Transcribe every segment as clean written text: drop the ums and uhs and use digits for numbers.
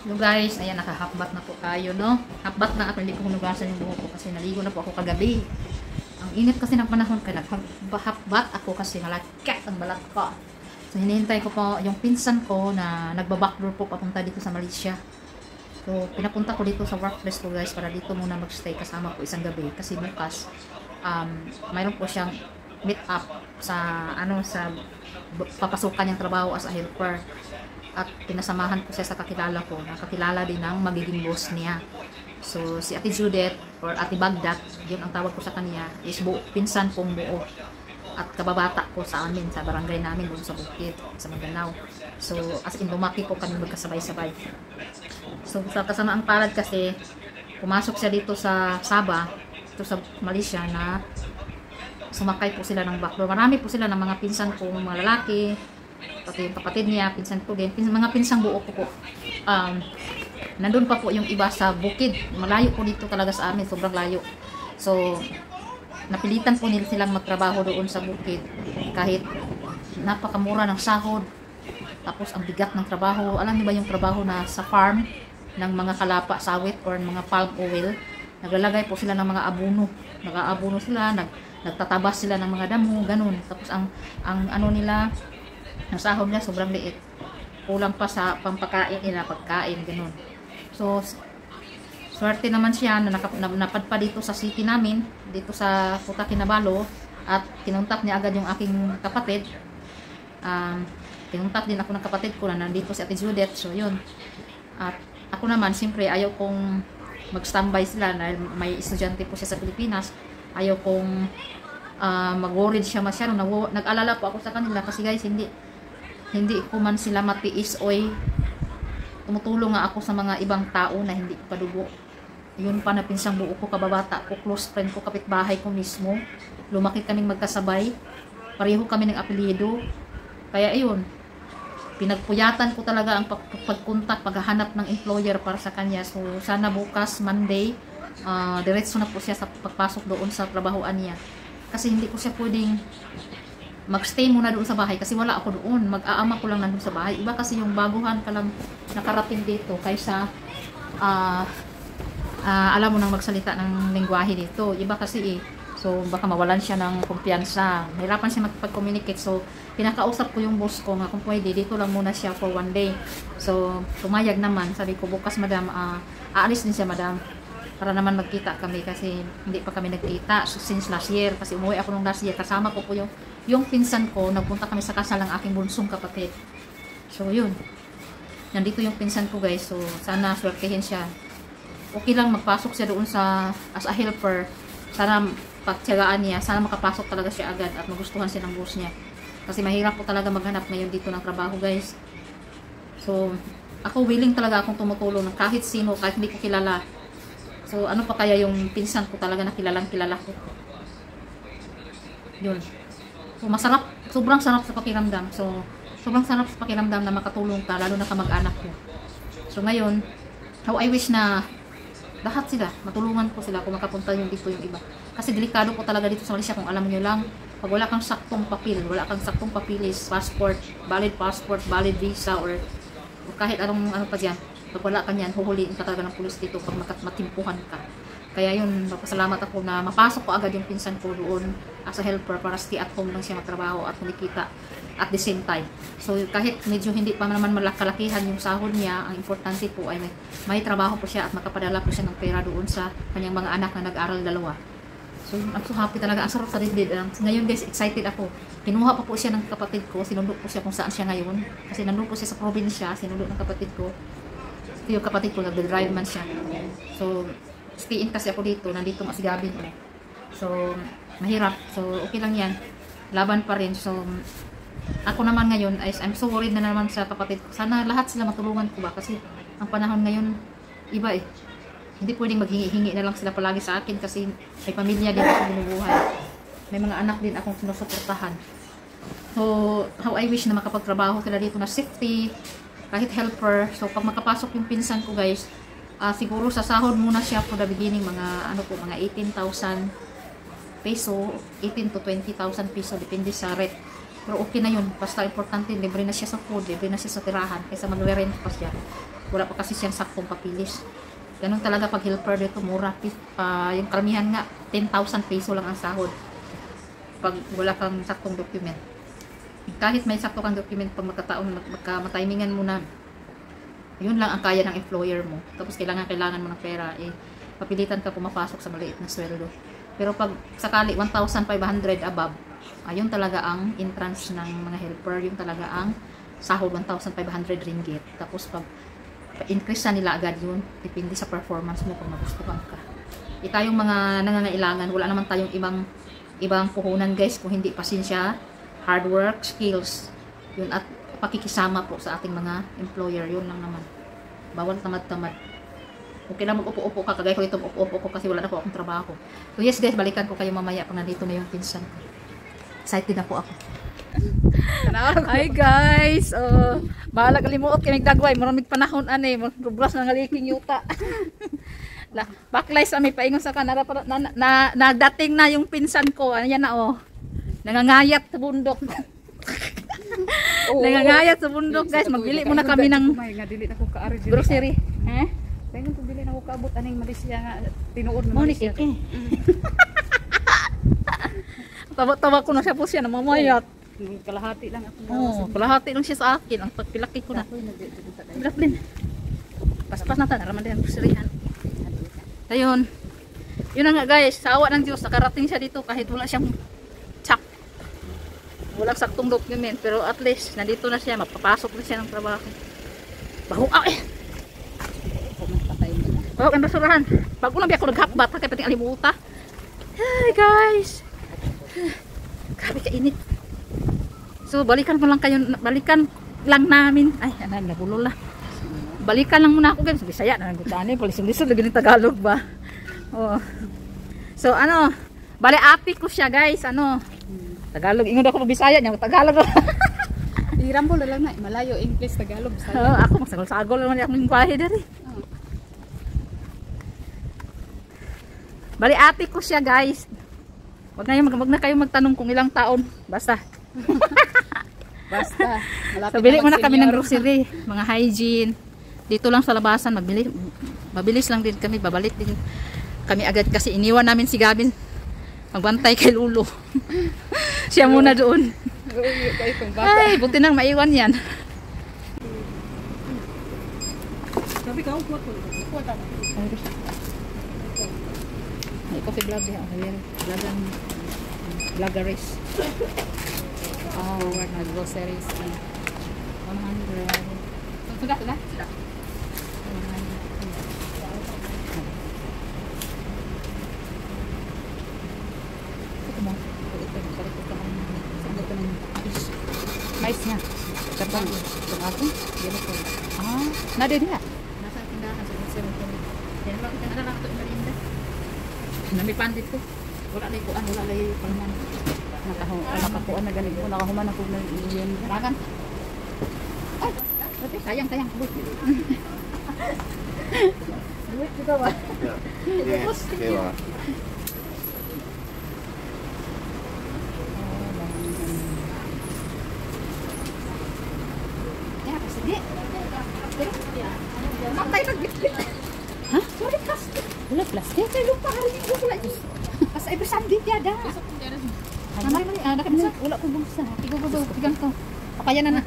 So guys, ayan, nakahapbat na po tayo, no? Hapbat na at hindi ko hunugasan yung buhok ko kasi naligo na po ako kagabi. Ang init kasi ng panahon, kaya naghapbat ako kasi malakit ang balat ko. So hinihintay ko po yung pinsan ko na nagbabackdoor po papunta dito sa Malaysia. So pinapunta ko dito sa workplace ko guys para dito muna magstay kasama ko isang gabi kasi bukas mayroon po siyang meet up sa sa papasukan niyang trabaho as a helper. At pinasamahan ko siya sa kakilala ko, nakakilala din ng magiging boss niya. So, si Ate Judith or Ate Bagdat, yun ang tawag ko sa kanya, is pinsan kong buo. At kababata ko sa amin, sa barangay namin, doon sa Bukid, sa Maganao. So, as in, lumaki po kami magkasabay-sabay. So, sa kasamaang palad kasi, pumasok siya dito sa Sabah, dito sa Malaysia, na sumakay po sila ng backdoor. Marami po sila ng mga pinsan kong mga lalaki, pati yung kapatid niya, pinsan ko din, mga pinsang buo ko po. Nandun pa po yung iba sa Bukid. Malayo po dito talaga sa amin, sobrang layo. So, napilitan po nila silang magtrabaho doon sa Bukid. Kahit napakamura ng sahod, tapos ang bigat ng trabaho. Alam niyo ba yung trabaho na sa farm ng mga kalapa, sawit, or mga palm oil? Naglalagay po sila ng mga abono. Nag-aabono sila, nagtatabas sila ng mga damo, ganun. Tapos ang ano nila, ang sahod niya sobrang liit. Kulang pa sa pampakain nila, pagkain, ganun. So, swerte naman siya na napadpa dito sa city namin, dito sa Kota Kinabalu, at kinuntak niya agad yung aking kapatid. Kinuntak din ako ng kapatid ko na nandito si Ate Judith. So, yun. At ako naman, siyempre, ayaw kong mag-standby sila dahil may estudyante po siya sa Pilipinas. Ayaw kong mag-worried siya masyado. Nag-alala po ako sa kanila kasi guys, hindi ko man sila matiis oy. Tumutulong nga ako sa mga ibang tao na hindi ko kadugo. Yun pa na pinsang buo ko, kababata ko, close friend ko, kapitbahay ko mismo. Lumaki kaming magkasabay. Pareho kami ng apelyido. Kaya ayun, pinagpuyatan ko talaga ang pagkontak, paghahanap ng employer para sa kanya. So sana bukas, Monday, diretso na po siya sa pagpasok doon sa trabahoan niya. Kasi hindi ko siya pwedeng magstay muna doon sa bahay kasi wala ako doon. Mag-aama ko lang nandun sa bahay. Iba kasi yung baguhan ka lang nakarating dito kaysa alam mo nang magsalita ng lengguwahe dito. Iba kasi So, baka mawalan siya ng kumpiyansa. Mahirapan siya magpag-communicate. So, pinakausap ko yung boss ko nga kung pwede, dito lang muna siya for one day. So, pumayag naman. Sabi ko, bukas madam, aalis din siya madam. Para naman magkita kami kasi hindi pa kami nagkita since last year. Kasi umuwi ako nung last year. Kasama ko po yung pinsan ko. Nagpunta kami sa kasal ng aking bunsong kapatid. So, yun. Nandito yung pinsan ko guys. So, sana swertehin siya. Okay lang magpasok siya doon as a helper. Sana pagtiyagaan niya. Sana makapasok talaga siya agad at magustuhan siya ng boss niya. Kasi mahirap po talaga maghanap ngayon dito ng trabaho guys. So, ako willing talaga akong tumutulong ng kahit sino, kahit hindi ko kilala. So, ano pa kaya yung pinsan ko talaga na kilalang kilala ko. Yun. So, masarap. Sobrang sarap sa pakiramdam. So, sobrang sarap sa pakiramdam na makatulong ka, lalo na kamag-anak mo. So, ngayon, how I wish na lahat sila, matulungan ko sila kung makapunta yung dito yung iba. Kasi delikado po talaga dito sa Malaysia kung alam nyo lang, pag wala kang saktong papel, wala kang saktong papilis, passport, valid visa, or kahit anong ano pa dyan, pag wala ka niyan, huhuliin ka talaga ng pulis dito pag matimpuhan ka. Kaya yun, papasalamat ako na mapasok ko agad yung pinsan ko doon as a helper para stay at home lang siya magtrabaho at kumikita at the same time. So kahit medyo hindi pa naman malakalakihan yung sahod niya, ang importante po ay may trabaho po siya at makapadala po siya ng pera doon sa kanyang mga anak na nag-aral dalawa. So I'm so happy talaga, ang sarap sa dibdib. Ngayon guys, excited ako. Kinuha pa po siya ng kapatid ko, sinundo po siya kung saan siya ngayon. Kasi nandun po siya sa probinsya, sinundo ng kapatid ko. Yung kapatid ko, nagdadrive man siya. So, stay in kasi ako dito, nandito nga si Gabin. So, mahirap. So, okay lang yan. Laban pa rin. So, ako naman ngayon, I'm so worried na naman sa kapatid ko. Sana lahat sila matulungan ko ba? Kasi, ang panahon ngayon, iba Hindi pwedeng maghingi-hingi na lang sila palagi sa akin kasi may pamilya din ako binubuhay. May mga anak din akong sinusuportahan. So, how I wish na makapagtrabaho sila dito na safety, kahit helper. So, pag makapasok yung pinsan ko guys, siguro sa sahod muna siya for the beginning, mga 18,000 peso, 18 to 20,000 peso, depende sa rate Pero okay na yun. Basta importante, libre na siya sa food, libre na siya sa tirahan. Kaysa magre-rent pa siya. Wala pa kasi siyang saktong papilis. Ganun talaga pag helper dito, mura. Yung karamihan nga, 10,000 peso lang ang sahod. Pag wala kang saktong document. Kahit may sakto kang document, pag magka-matimingan mo na, yun lang ang kaya ng employer mo. Tapos kailangan mo ng pera, papilitan ka pumapasok sa maliit na sweldo. Pero pag sakali 1,500 above, ayun talaga ang entrance ng mga helper, yung talaga ang sahod 1,500 ringgit. Tapos pag increase na nila agad yun, depende sa performance mo kung magustuhan ka. Tayong mga nangangailangan, wala naman tayong ibang puhunan guys, kung hindi pasensya, hard work, skills, yun at pakikisama po sa ating mga employer, yun lang naman. Bawal tamad-tamad. Okay lang mag-upo-upo ka, kagaya ko ito mag-upo-upo ko kasi wala na po akong trabaho. So yes guys, balikan ko kayo mamaya pag nandito na yung pinsan ko. Excited na po ako. Hi guys! Bahala kalimuot kay nagdagway. Maraming panahon anay. Rubras na ngaliking yuta. Backlight sa may paingon sa kanara. Nagdating na yung pinsan ko. Ayan na oh. Nangangayat sa bundok. Nangangayat sa bundok guys. Magbili muna kami ng grocery. Pengen pabili na ko kaabot aning Malaysia nga tinuod na Malaysia. Tawa ko na siya po siya namamayat. Kalahati lang ako. Kalahati lang siya sa akin. Ang pagpilaki ko na. Bilapin. Paspas na ta, naraman din ang kusirihan. Ayun. Yun na nga guys, sa awa ng Diyos, nakarating siya dito kahit wala siyang tsak. Walang saktong document. Pero at least, nandito na siya. Mapapasok na siya ng trabaho. Baho, baho ang basurahan. Bago lang ako naghakbat, kaya pating alimuta. Hi guys. Grabe ka-init. So, balikan lang namin. Ay, nagulol na. Balikan lang muna ako guys. Bisaya na nagutani. Palisod-lisod lagi ng Tagalog ba? Oh. So, bali ati ko siya guys. Tagalog. Ingon ako Bisaya niya. Tagalog. Irambol na lang na. Malayo, English, Tagalog. Ako, magsagol-sagol naman ako ng bahay dari. Bali ati ko siya guys. Wag na kayo magtanong kung ilang taon. Basta. Basta. So, bili muna kami ng grocery. Mga hygiene. Dito lang sa labasan. Mabilis lang din kami. Babalik din kami agad kasi iniwan namin si Gavin. Magbantay kay Lulo. Siya muna doon. Ay, buti nang maiwan yan. Sabi ka, upuat ko. May coffee vlog yan. Vloggeries. Groceries. 100. Sudah. 100. Mais niya. Kapag itong atin, ganito. Nada dia. Nasa tindahan sa grocery ko. Yan lang, ito na lang ito imarinda. Nami pandit ko. Wala na ikuan, wala na ikuan. Nakakuan na ganito. Nakahuman ako na iyan. Ragan. Ay, sayang. Duit juga ba? Okay ba? Ya, sige. Matay nagbitbit. Ha? Sorry, plastic. Wala plastic. Kaya lupa, haling ko pala. Pas ay bersandit ya dah. Wala ko bulsa. Tigang ko. Kaya na.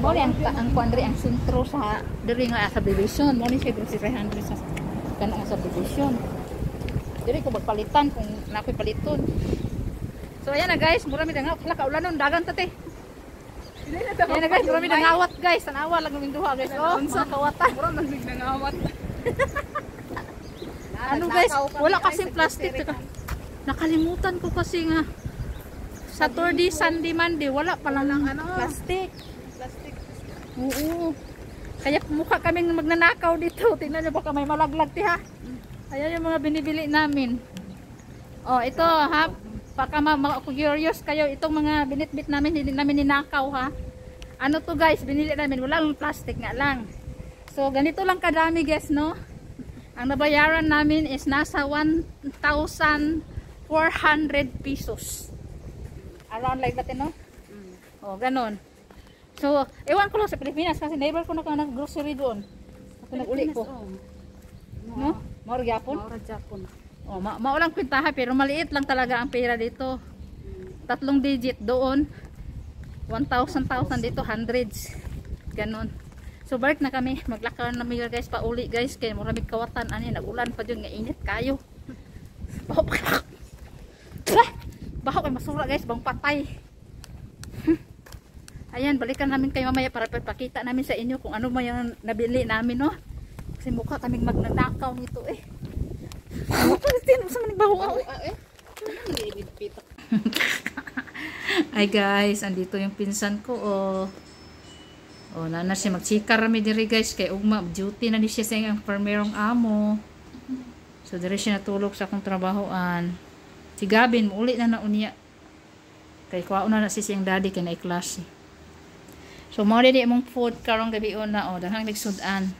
Mo ni ang kuandre ang sentro sa diri nga subdivision. Mo ni siya sa 300 sa kanang subdivision. Diri ko magpalitan kung nakoy paliton. So ayan na guys, murami dangaw kala kaulanon dagan tate. Ayan na guys, murami dangawat guys. Tanawa lang ng duha guys. Oh, sa kawata. Mura man big nangawat. Guys, wala kasing plastic. Nakalimutan ko kasi nga Saturday, Sunday, Monday, wala palang plastic. Oo. Kaya mukha kaming magnanakaw dito. Tingnan nyo baka may malaglag ha. Ayan yung mga binibili namin. Oh, ito ha. Baka curious kayo. Itong mga binitbit namin, hindi namin ninakaw ha. Ano to guys, binili namin. Walang plastic nga lang. So, ganito lang kadami guys, no? Ang nabayaran namin is nasa 1,400 pesos. Around like that, no? O, ganon. So, ewan ko lang sa Pilipinas kasi never ko nag-grocery doon. Ako nag-uli ko. No? Maura gyapon? Maura Japon. O, maulang kwintahan pero maliit lang talaga ang pera dito. 3 digit doon. 1,000 dito, hundreds. Ganon. So, balik na kami. Maglakad na mga guys, pauli guys. Kaya maraming kawatan. Ano, nag-ulan pa dyan. Nga init kayo. Baho pa kayo. Baho kayo masura guys. Bang patay. Ayan, balikan namin kayo mamaya para pakita namin sa inyo kung ano mo yung nabili namin, no? Kasi mukha kaming magnanakaw nito eh. Ay guys, andito yung pinsan ko, oh. Oh, na siya magchika rami diri guys. Kay ugma, duty na di siya sa yung permerong amo. So, diri siya natulog sa akong trabahoan. Si Gabin, uli na unya. Kay kuwaon na si siyang daddy kay na-klase. So, mga didi mong food karong gabi na, oh, dahang nagsudan.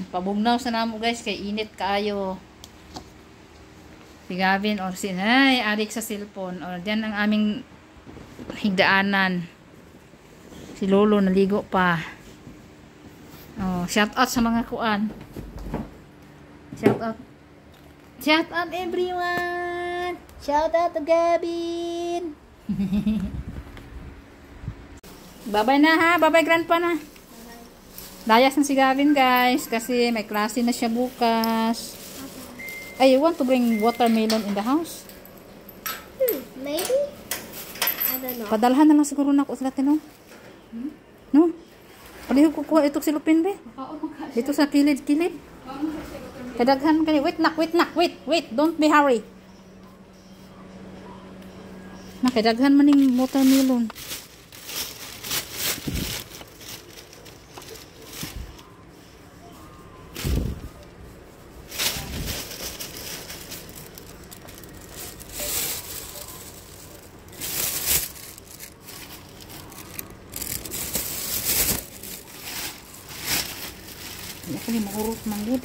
Pabugnaw sa namo guys, kay init kaayo. Si Gavin, or si, ay, adik sa cellphone. Or, diyan ang aming higdaanan. Si Lolo, naligo pa. Oh, shout out sa mga kuan. Shout out. Shout out everyone! Shout out to Gavin! Bye-bye na ha. Bye-bye grandpa na. Layas na si Gavin guys. Kasi may klase na siya bukas. Ay, you want to bring watermelon in the house? Maybe? I don't know. Padalhan na lang siguro na ako sila tino. No? Palihog ko kuha itong silupin be. Dito sa kilid-kilid. Kadaghan kani. Wait. Don't be hurry. Nakadaghan man yung watermelon. Ako ni mahurot manggod.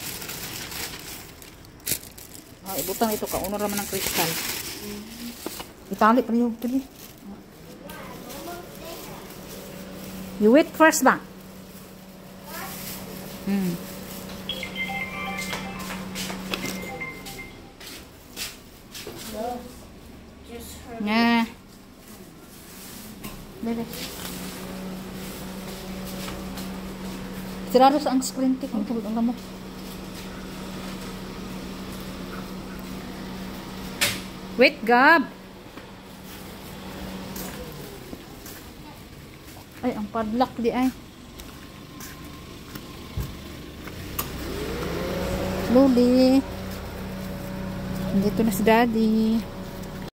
Ibutang ito ka. Uno raman ng kristal. Itali pa niyo. You wait first ba? Nga. Bebe. Sirado sa ang screen tick. Ang tulog ang gamot. Wait, Gab. Ay, ang padlock di ay. Slowly. Dito na si Daddy.